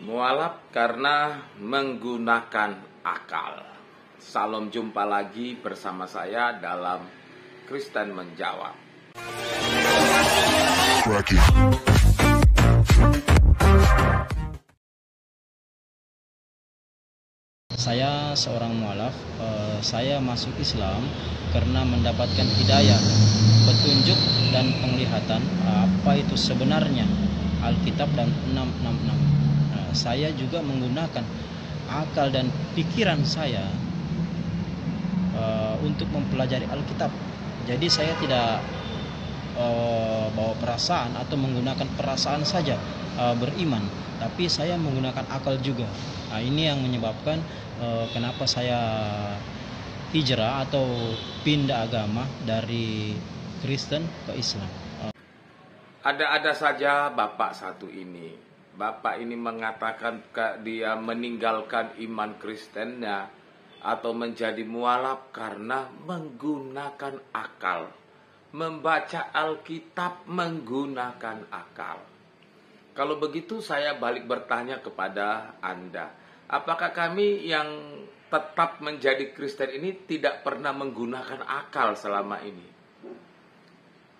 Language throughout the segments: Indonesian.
Mualaf karena menggunakan akal. Salam, jumpa lagi bersama saya dalam Kristen Menjawab. Saya seorang mualaf. Saya masuk Islam karena mendapatkan hidayah, petunjuk dan penglihatan apa itu sebenarnya Alkitab dan 666. Saya juga menggunakan akal dan pikiran saya untuk mempelajari Alkitab. Jadi saya tidak bawa perasaan atau menggunakan perasaan saja beriman, tapi saya menggunakan akal juga. Ini yang menyebabkan kenapa saya hijrah atau pindah agama dari Kristen ke Islam. Ada saja bapak satu ini. Bapak ini mengatakan dia meninggalkan iman Kristennya atau menjadi mualaf karena menggunakan akal. Membaca Alkitab menggunakan akal. Kalau begitu saya balik bertanya kepada Anda, apakah kami yang tetap menjadi Kristen ini tidak pernah menggunakan akal selama ini?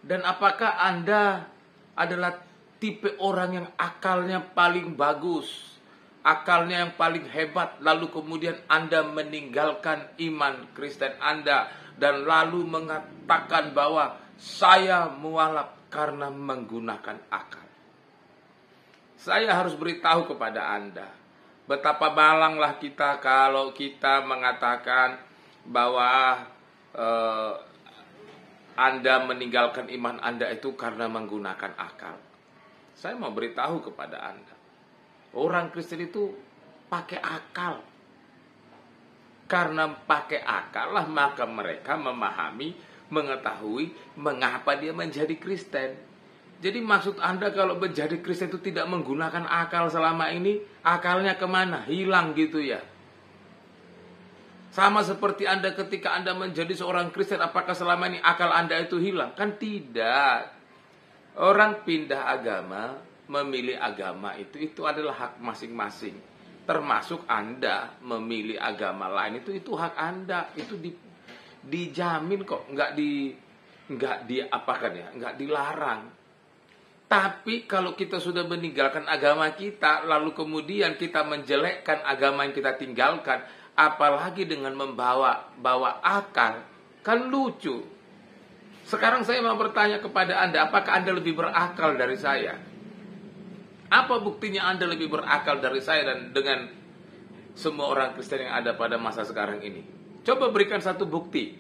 Dan apakah Anda adalah tipe orang yang akalnya paling bagus, akalnya yang paling hebat, lalu kemudian Anda meninggalkan iman Kristen Anda dan lalu mengatakan bahwa saya mualaf karena menggunakan akal? Saya harus beritahu kepada Anda, betapa malanglah kita kalau kita mengatakan bahwa Anda meninggalkan iman Anda itu karena menggunakan akal. Saya mau beritahu kepada Anda, orang Kristen itu pakai akal. Karena pakai akal lah maka mereka memahami, mengetahui mengapa dia menjadi Kristen. Jadi maksud Anda kalau menjadi Kristen itu tidak menggunakan akal selama ini, akalnya kemana? Hilang gitu ya. Sama seperti Anda ketika Anda menjadi seorang Kristen, apakah selama ini akal Anda itu hilang? Kan tidak. Orang pindah agama, memilih agama itu adalah hak masing-masing. Termasuk Anda memilih agama lain itu hak Anda, itu dijamin kok, nggak dilarang. Tapi kalau kita sudah meninggalkan agama kita, lalu kemudian kita menjelekkan agama yang kita tinggalkan, apalagi dengan bawa akal, kan lucu. Sekarang saya mau bertanya kepada Anda, apakah Anda lebih berakal dari saya? Apa buktinya Anda lebih berakal dari saya dan dengan semua orang Kristen yang ada pada masa sekarang ini? Coba berikan satu bukti.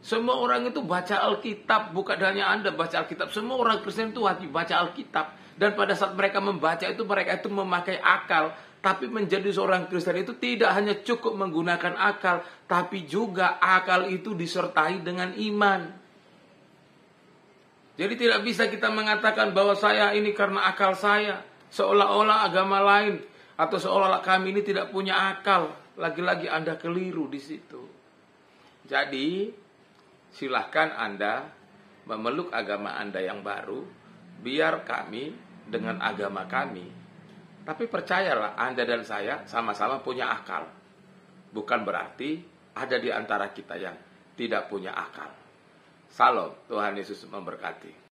Semua orang itu baca Alkitab, bukan hanya Anda baca Alkitab. Semua orang Kristen itu wajib baca Alkitab. Dan pada saat mereka membaca itu, mereka itu memakai akal. Tapi menjadi seorang Kristen itu tidak hanya cukup menggunakan akal, tapi juga akal itu disertai dengan iman. Jadi tidak bisa kita mengatakan bahwa saya ini karena akal saya, seolah-olah agama lain atau seolah-olah kami ini tidak punya akal. Lagi-lagi Anda keliru di situ. Jadi silahkan Anda memeluk agama Anda yang baru, biar kami dengan agama kami. Tapi percayalah, Anda dan saya sama-sama punya akal. Bukan berarti ada di antara kita yang tidak punya akal. Salam, Tuhan Yesus memberkati.